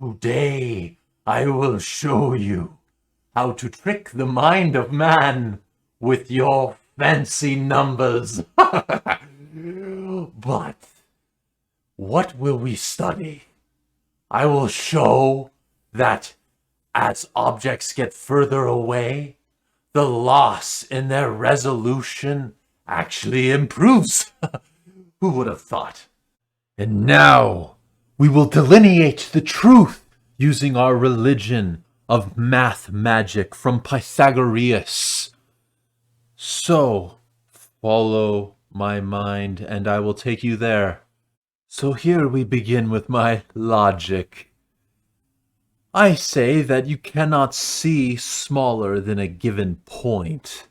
Today I will show you how to trick the mind of man with your fancy numbers. But what will we study? I will show that as objects get further away, the loss in their resolution actually improves. Who would have thought? And now we will delineate the truth using our religion of math magic from Pythagoras. So, follow my mind and I will take you there. So here we begin with my logic. I say that you cannot see smaller than a given point.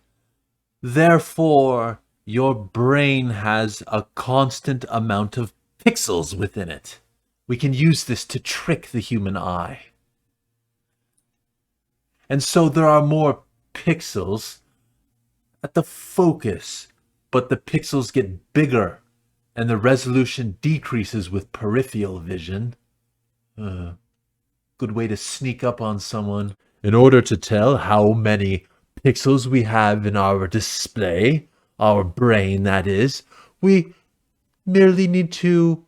Therefore, your brain has a constant amount of pixels within it. We can use this to trick the human eye. And so there are more pixels at the focus, but the pixels get bigger and the resolution decreases with peripheral vision. Good way to sneak up on someone. In order to tell how many pixels we have in our display, our brain that is, we merely need to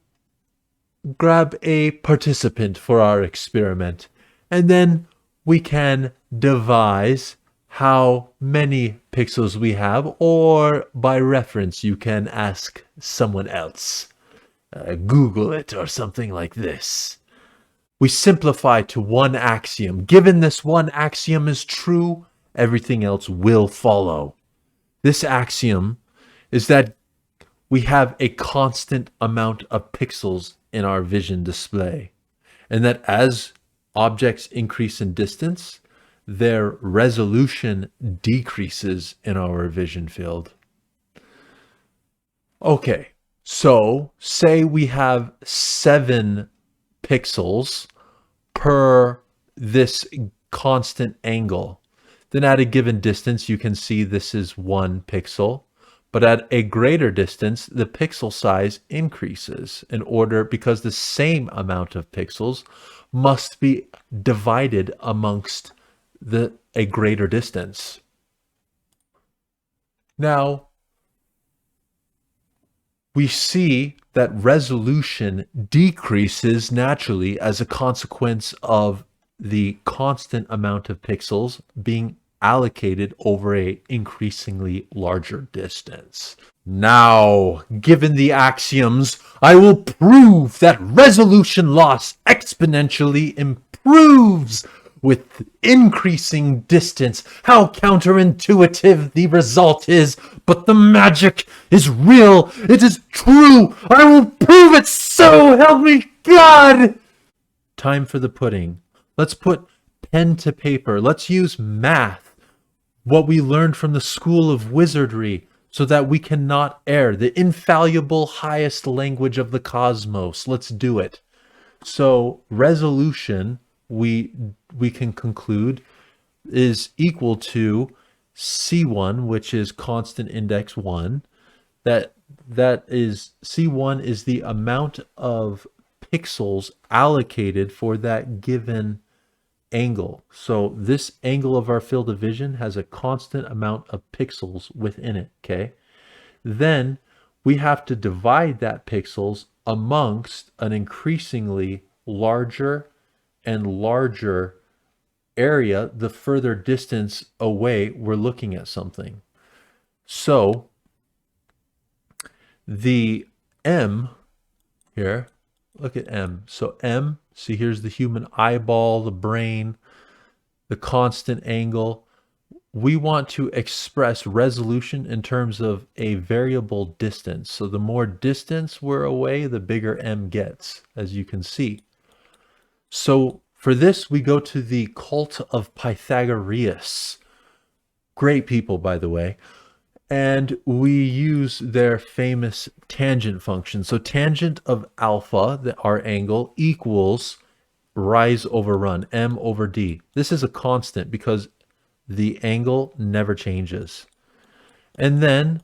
grab a participant for our experiment, and then we can devise how many pixels we have, or by reference you can ask someone else. Google it or something like this. We simplify to one axiom. Given this one axiom is true, everything else will follow. This axiom is that we have a constant amount of pixels in our vision display, and that as objects increase in distance, their resolution decreases in our vision field. Okay, so say we have 7 pixels per this constant angle. Then at a given distance, you can see this is 1 pixel. But at a greater distance, the pixel size increases because the same amount of pixels must be divided amongst a greater distance. Now, we see that resolution decreases naturally as a consequence of the constant amount of pixels being allocated over a increasingly larger distance. Now, given the axioms, I will prove that resolution loss exponentially improves with increasing distance. How counterintuitive the result is, but the magic is real. It is true. I will prove it, so help me God! Time for the pudding. Let's put pen to paper. Let's use math, what we learned from the school of wizardry, so that we cannot err. The infallible highest language of the cosmos. Let's do it. So resolution, we can conclude, is equal to C1, which is constant index 1. That is, C1 is the amount of pixels allocated for that given angle. So this angle of our field of vision has a constant amount of pixels within it, okay? Then we have to divide that pixels amongst an increasingly larger and larger area the further distance away we're looking at something. So the M here, look at M. So M, see here's the human eyeball, the brain, the constant angle. We want to express resolution in terms of a variable distance. So the more distance we're away, the bigger M gets, as you can see. So for this, we go to the cult of Pythagoras. Great people, by the way. And we use their famous tangent function. So tangent of alpha, our angle, equals rise over run, m over d. This is a constant because the angle never changes. And then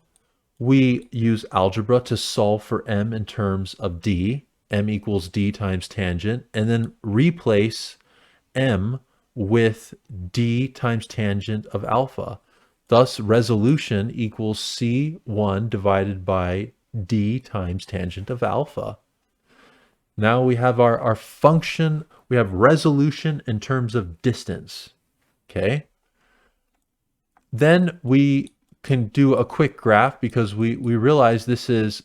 we use algebra to solve for m in terms of d. m equals d times tangent, and then replace m with d times tangent of alpha. Thus, resolution equals C1 divided by d times tangent of alpha. Now we have our function, we have resolution in terms of distance, okay? Then we can do a quick graph because we realize this is,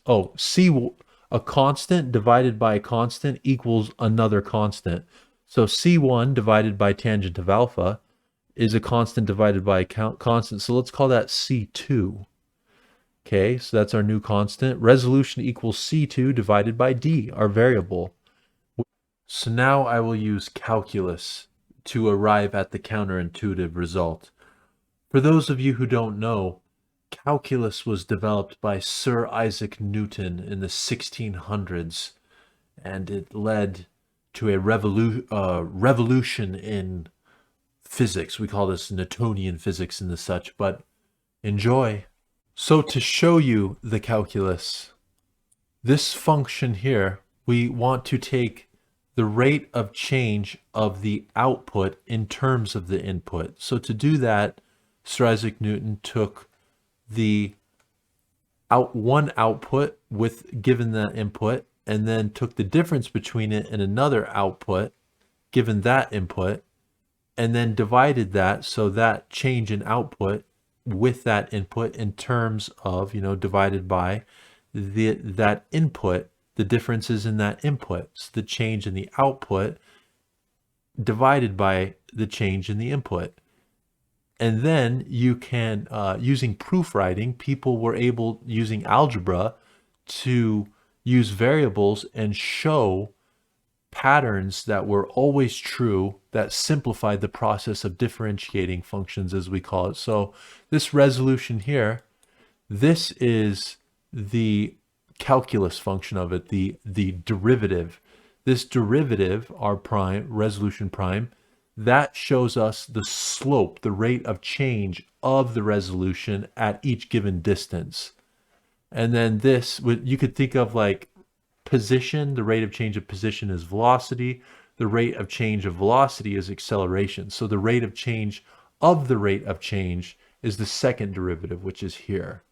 a constant divided by a constant equals another constant. So C1 divided by tangent of alpha is a constant divided by a constant. So let's call that C2. Okay, so that's our new constant. Resolution equals C2 divided by D, our variable. So now I will use calculus to arrive at the counterintuitive result. For those of you who don't know, calculus was developed by Sir Isaac Newton in the 1600s, and it led to a revolution in physics. We call this Newtonian physics and the such, but enjoy. So to show you the calculus, this function here, we want to take the rate of change of the output in terms of the input. So to do that, Sir Isaac Newton took the one output with given that input, and then took the difference between it and another output given that input, and then divided that, so that change in output with that input in terms of, divided by that input, the differences in that input. So the change in the output divided by the change in the input. And then you can, using proof writing, people were able, using algebra, to use variables and show patterns that were always true that simplified the process of differentiating functions, as we call it. So this resolution here, this is the calculus function of it, the derivative. This derivative, r prime, resolution prime, that shows us the slope, the rate of change of the resolution at each given distance. And then this, you could think of like position, the rate of change of position is velocity, the rate of change of velocity is acceleration. So the rate of change of the rate of change is the second derivative, which is here.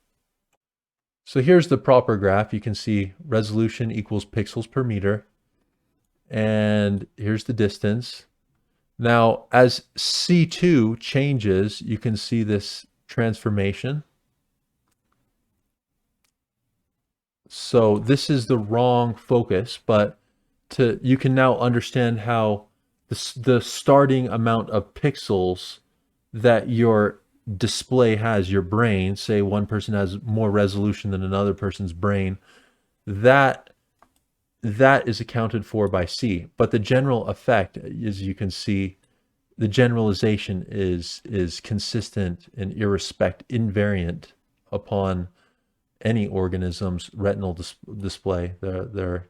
So here's the proper graph. You can see resolution equals pixels per meter. And here's the distance. Now, as C2 changes, you can see this transformation. So this is the wrong focus, but you can now understand how the starting amount of pixels that your display has, your brain, say one person has more resolution than another person's brain, that is accounted for by C. But the general effect, as you can see, the generalization is consistent and invariant upon any organism's retinal display, their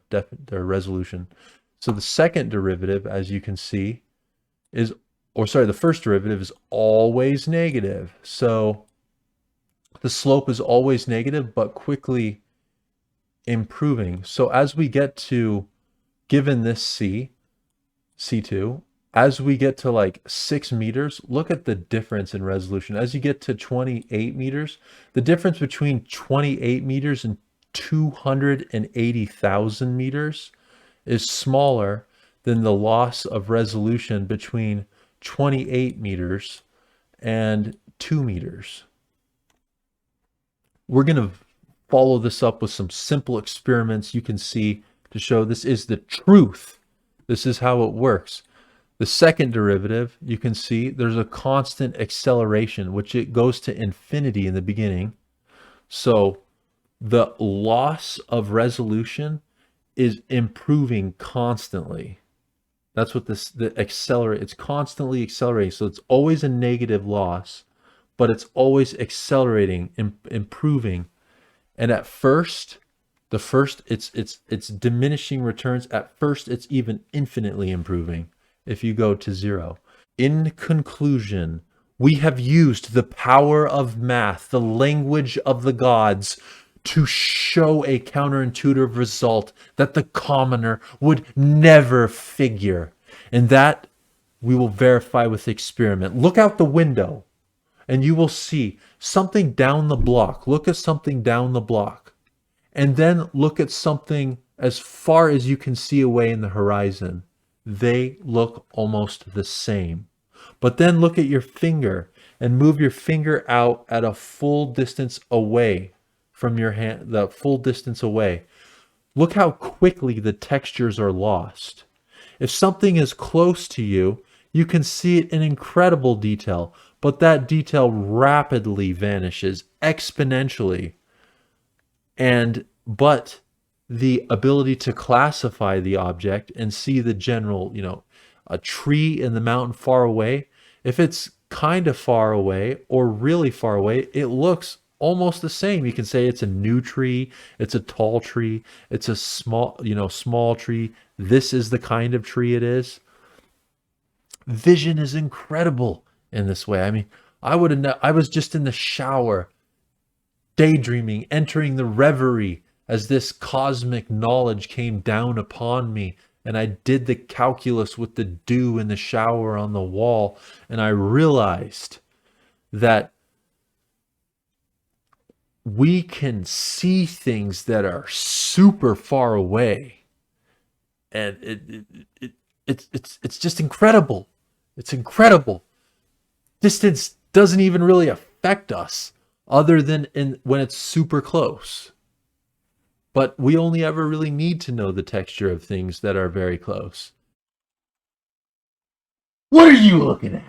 resolution. So the second derivative, as you can see, the first derivative is always negative. So the slope is always negative, but quickly improving. So as we get to, given this C2, as we get to like 6 meters, look at the difference in resolution. As you get to 28 meters, the difference between 28 meters and 280,000 meters is smaller than the loss of resolution between 28 meters and 2 meters. We're going to follow this up with some simple experiments you can see to show this is the truth. This is how it works. The second derivative, you can see there's a constant acceleration, which it goes to infinity in the beginning. So the loss of resolution is improving constantly. That's what it's constantly accelerating. So it's always a negative loss, but it's always accelerating, improving. And at first, it's diminishing returns. At first, it's even infinitely improving if you go to 0. In conclusion, we have used the power of math, the language of the gods, to show a counterintuitive result that the commoner would never figure. And that we will verify with experiment. Look out the window and you will see something down the block. Look at something down the block. And then look at something as far as you can see away in the horizon. They look almost the same. But then look at your finger and move your finger out at a full distance away from your hand, the full distance away. Look how quickly the textures are lost. If something is close to you, you can see it in incredible detail, but that detail rapidly vanishes exponentially. But the ability to classify the object and see the general, a tree in the mountain far away, if it's kind of far away or really far away, it looks almost the same. You can say it's a new tree, it's a tall tree, it's a small tree. This is the kind of tree it is. Vision is incredible in this way. I mean, I was just in the shower, daydreaming, entering the reverie as this cosmic knowledge came down upon me. And I did the calculus with the dew in the shower on the wall. And I realized that we can see things that are super far away. And it's just incredible. It's incredible. Distance doesn't even really affect us other than when it's super close. But we only ever really need to know the texture of things that are very close. What are you looking at?